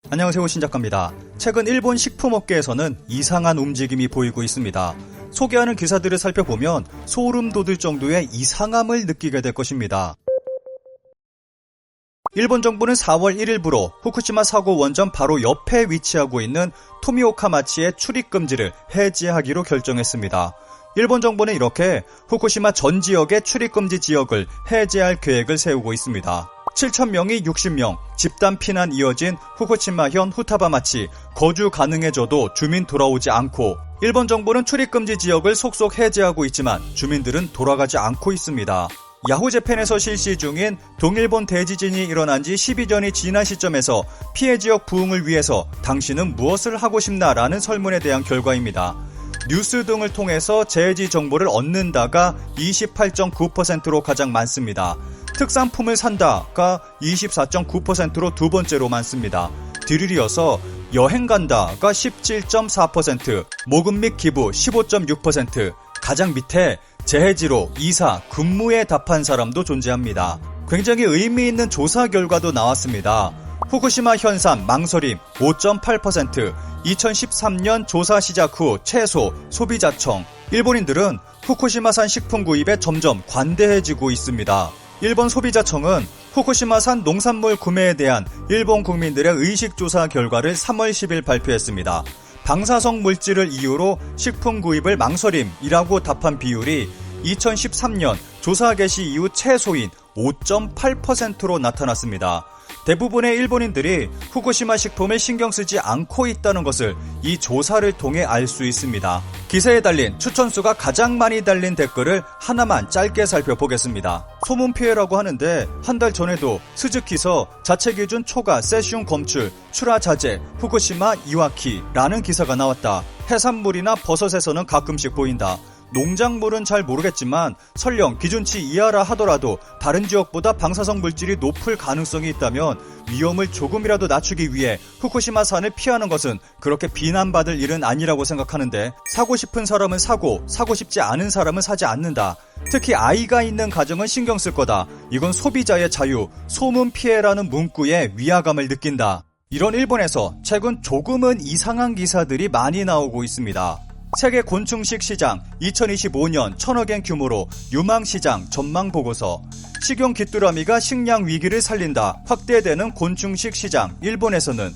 안녕하세요, 신작가입니다. 최근 일본 식품업계에서는 이상한 움직임이 보이고 있습니다. 소개하는 기사들을 살펴보면 소름 돋을 정도의 이상함을 느끼게 될 것입니다. 일본 정부는 4월 1일부로 후쿠시마 사고 원전 바로 옆에 위치하고 있는 토미오카 마치의 출입 금지를 해제하기로 결정했습니다. 일본 정부는 이렇게 후쿠시마 전 지역의 출입 금지 지역을 해제할 계획을 세우고 있습니다. 7,000명이 60명, 집단 피난 이어진 후쿠시마현 후타바마치, 거주 가능해져도 주민 돌아오지 않고, 일본 정부는 출입금지 지역을 속속 해제하고 있지만 주민들은 돌아가지 않고 있습니다. 야후재팬에서 실시 중인 동일본 대지진이 일어난 지 12년이 지난 시점에서 피해 지역 부흥을 위해서 당신은 무엇을 하고 싶나라는 설문에 대한 결과입니다. 뉴스 등을 통해서 재해지 정보를 얻는다가 28.9%로 가장 많습니다. 특산품을 산다가 24.9%로 두 번째로 많습니다. 뒤를 이어서 여행 간다가 17.4%, 모금 및 기부 15.6%, 가장 밑에 재해지로 이사, 근무에 답한 사람도 존재합니다. 굉장히 의미 있는 조사 결과도 나왔습니다. 후쿠시마 현산 망설임 5.8%, 2013년 조사 시작 후 최소 소비자청. 일본인들은 후쿠시마산 식품 구입에 점점 관대해지고 있습니다. 일본 소비자청은 후쿠시마산 농산물 구매에 대한 일본 국민들의 의식조사 결과를 3월 10일 발표했습니다. 방사성 물질을 이유로 식품 구입을 망설임이라고 답한 비율이 2013년 조사 개시 이후 최소인 5.8%로 나타났습니다. 대부분의 일본인들이 후쿠시마 식품을 신경 쓰지 않고 있다는 것을 이 조사를 통해 알 수 있습니다. 기사에 달린 추천수가 가장 많이 달린 댓글을 하나만 짧게 살펴보겠습니다. 소문 피해라고 하는데 한 달 전에도 스즈키서 자체 기준 초과 세슘 검출, 출하 자제, 후쿠시마 이와키라는 기사가 나왔다. 해산물이나 버섯에서는 가끔씩 보인다. 농작물은 잘 모르겠지만 설령 기준치 이하라 하더라도 다른 지역보다 방사성 물질이 높을 가능성이 있다면 위험을 조금이라도 낮추기 위해 후쿠시마산을 피하는 것은 그렇게 비난받을 일은 아니라고 생각하는데, 사고 싶은 사람은 사고 싶지 않은 사람은 사지 않는다. 특히 아이가 있는 가정은 신경 쓸 거다. 이건 소비자의 자유, 소문 피해라는 문구에 위화감을 느낀다. 이런 일본에서 최근 조금은 이상한 기사들이 많이 나오고 있습니다. 세계 곤충식 시장 2025년 1,000억엔 규모로 유망시장 전망보고서, 식용 귀뚜라미가 식량 위기를 살린다. 확대되는 곤충식 시장. 일본에서는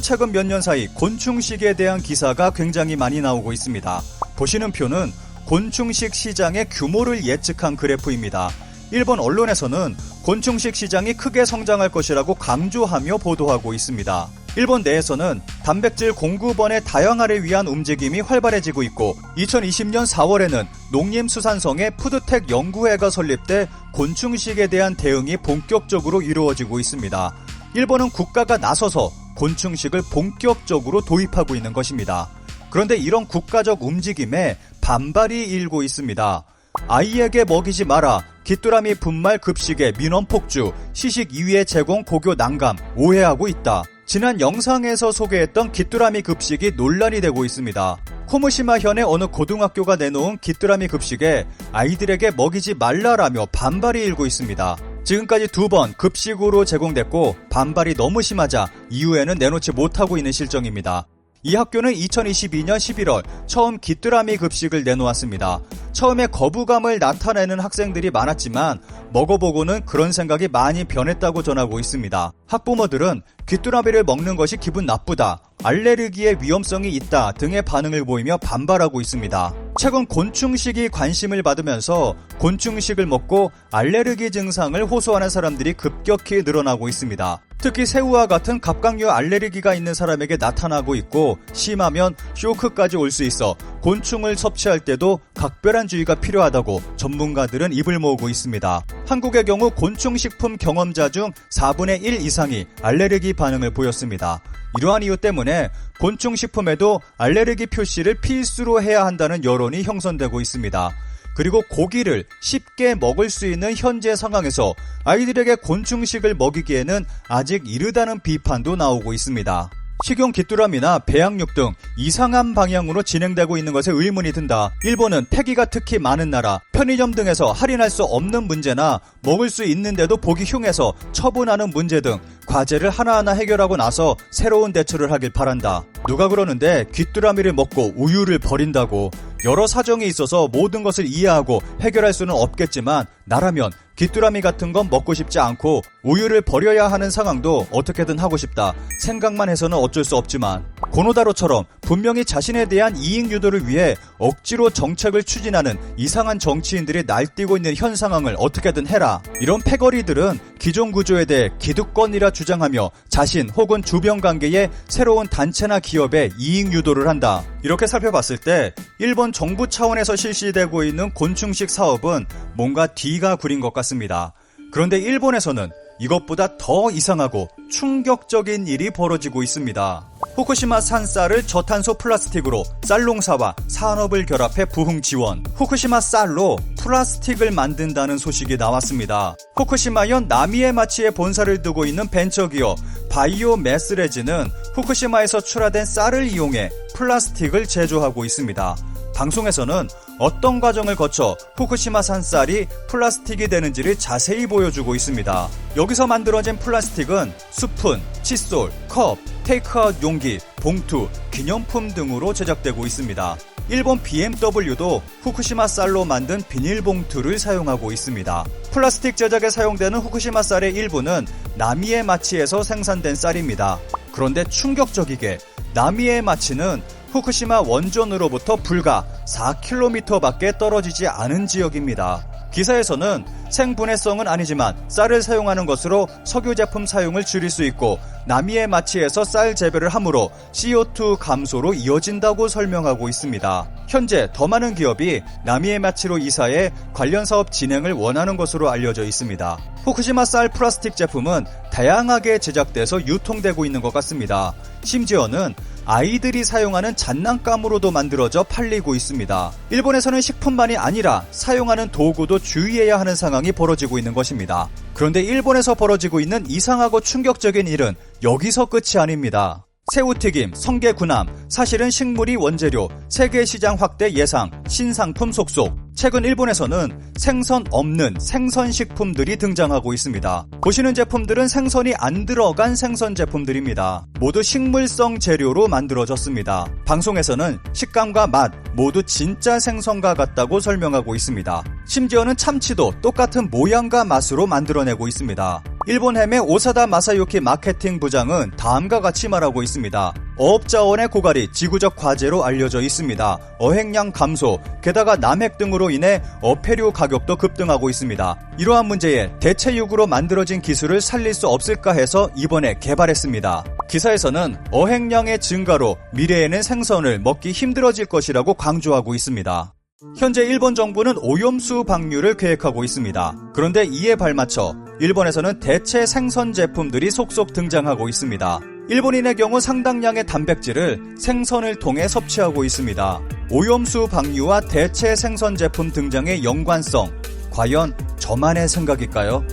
최근 몇 년 사이 곤충식에 대한 기사가 굉장히 많이 나오고 있습니다. 보시는 표는 곤충식 시장의 규모를 예측한 그래프입니다. 일본 언론에서는 곤충식 시장이 크게 성장할 것이라고 강조하며 보도하고 있습니다. 일본 내에서는 단백질 공급원의 다양화를 위한 움직임이 활발해지고 있고, 2020년 4월에는 농림수산성의 푸드텍 연구회가 설립돼 곤충식에 대한 대응이 본격적으로 이루어지고 있습니다. 일본은 국가가 나서서 곤충식을 본격적으로 도입하고 있는 것입니다. 그런데 이런 국가적 움직임에 반발이 일고 있습니다. 아이에게 먹이지 마라, 귀뚜라미 분말 급식의 민원 폭주, 시식 2회 제공 고교 난감, 오해하고 있다. 지난 영상에서 소개했던 귀뚜라미 급식이 논란이 되고 있습니다. 코무시마현의 어느 고등학교가 내놓은 귀뚜라미 급식에 아이들에게 먹이지 말라라며 반발이 일고 있습니다. 지금까지 2번 급식으로 제공됐고 반발이 너무 심하자 이후에는 내놓지 못하고 있는 실정입니다. 이 학교는 2022년 11월 처음 귀뚜라미 급식을 내놓았습니다. 처음에 거부감을 나타내는 학생들이 많았지만 먹어보고는 그런 생각이 많이 변했다고 전하고 있습니다. 학부모들은 귀뚜라미를 먹는 것이 기분 나쁘다, 알레르기의 위험성이 있다 등의 반응을 보이며 반발하고 있습니다. 최근 곤충식이 관심을 받으면서 곤충식을 먹고 알레르기 증상을 호소하는 사람들이 급격히 늘어나고 있습니다. 특히 새우와 같은 갑각류 알레르기가 있는 사람에게 나타나고 있고, 심하면 쇼크까지 올 수 있어 곤충을 섭취할 때도 각별한 주의가 필요하다고 전문가들은 입을 모으고 있습니다. 한국의 경우 곤충식품 경험자 중 4분의 1 이상이 알레르기 반응을 보였습니다. 이러한 이유 때문에 곤충식품에도 알레르기 표시를 필수로 해야 한다는 여론이 형성되고 있습니다. 그리고 고기를 쉽게 먹을 수 있는 현재 상황에서 아이들에게 곤충식을 먹이기에는 아직 이르다는 비판도 나오고 있습니다. 식용 귀뚜라미나 배양육 등 이상한 방향으로 진행되고 있는 것에 의문이 든다. 일본은 폐기가 특히 많은 나라, 편의점 등에서 할인할 수 없는 문제나 먹을 수 있는데도 보기 흉해서 처분하는 문제 등 과제를 하나하나 해결하고 나서 새로운 대처를 하길 바란다. 누가 그러는데 귀뚜라미를 먹고 우유를 버린다고. 여러 사정이 있어서 모든 것을 이해하고 해결할 수는 없겠지만 나라면 귀뚜라미 같은 건 먹고 싶지 않고 우유를 버려야 하는 상황도 어떻게든 하고 싶다. 생각만 해서는 어쩔 수 없지만 고노다로처럼 분명히 자신에 대한 이익 유도를 위해 억지로 정책을 추진하는 이상한 정치인들이 날뛰고 있는 현 상황을 어떻게든 해라. 이런 패거리들은 기존 구조에 대해 기득권이라 주장하며 자신 혹은 주변 관계에 새로운 단체나 기업에 이익 유도를 한다. 이렇게 살펴봤을 때 일본 정부 차원에서 실시되고 있는 곤충식 사업은 뭔가 뒤가 구린 것 같습니다. 그런데 일본에서는 이것보다 더 이상하고 충격적인 일이 벌어지고 있습니다. 후쿠시마 산쌀을 저탄소 플라스틱으로 쌀농사와 산업을 결합해 부흥 지원. 후쿠시마 쌀로 플라스틱을 만든다는 소식이 나왔습니다. 후쿠시마현 나미에마치에 본사를 두고 있는 벤처기업 바이오매스레지는 후쿠시마에서 출하된 쌀을 이용해 플라스틱을 제조하고 있습니다. 방송에서는 어떤 과정을 거쳐 후쿠시마 산쌀이 플라스틱이 되는지를 자세히 보여주고 있습니다. 여기서 만들어진 플라스틱은 스푼, 칫솔, 컵, 테이크아웃 용기, 봉투, 기념품 등으로 제작되고 있습니다. 일본 BMW도 후쿠시마 쌀로 만든 비닐봉투를 사용하고 있습니다. 플라스틱 제작에 사용되는 후쿠시마 쌀의 일부는 나미에마치에서 생산된 쌀입니다. 그런데 충격적이게 나미에마치는 후쿠시마 원전으로부터 불과 4km밖에 떨어지지 않은 지역입니다. 기사에서는 생분해성은 아니지만 쌀을 사용하는 것으로 석유 제품 사용을 줄일 수 있고 나미에마치에서 쌀 재배를 함으로 CO2 감소로 이어진다고 설명하고 있습니다. 현재 더 많은 기업이 나미에마치로 이사해 관련 사업 진행을 원하는 것으로 알려져 있습니다. 후쿠시마 쌀 플라스틱 제품은 다양하게 제작돼서 유통되고 있는 것 같습니다. 심지어는 아이들이 사용하는 장난감으로도 만들어져 팔리고 있습니다. 일본에서는 식품만이 아니라 사용하는 도구도 주의해야 하는 상황이 벌어지고 있는 것입니다. 그런데 일본에서 벌어지고 있는 이상하고 충격적인 일은 여기서 끝이 아닙니다. 새우튀김, 성게구남, 사실은 식물이 원재료, 세계시장 확대 예상, 신상품 속속. 최근 일본에서는 생선 없는 생선식품들이 등장하고 있습니다. 보시는 제품들은 생선이 안 들어간 생선 제품들입니다. 모두 식물성 재료로 만들어졌습니다. 방송에서는 식감과 맛 모두 진짜 생선과 같다고 설명하고 있습니다. 심지어는 참치도 똑같은 모양과 맛으로 만들어내고 있습니다. 일본 햄의 오사다 마사유키 마케팅 부장은 다음과 같이 말하고 있습니다. 어업자원의 고갈이 지구적 과제로 알려져 있습니다. 어획량 감소, 게다가 남획 등으로 인해 어패류 가격도 급등하고 있습니다. 이러한 문제에 대체육으로 만들어진 기술을 살릴 수 없을까 해서 이번에 개발했습니다. 기사에서는 어획량의 증가로 미래에는 생선을 먹기 힘들어질 것이라고 강조하고 있습니다. 현재 일본 정부는 오염수 방류를 계획하고 있습니다. 그런데 이에 발맞춰 일본에서는 대체 생선 제품들이 속속 등장하고 있습니다. 일본인의 경우 상당량의 단백질을 생선을 통해 섭취하고 있습니다. 오염수 방류와 대체 생선 제품 등장의 연관성, 과연 저만의 생각일까요?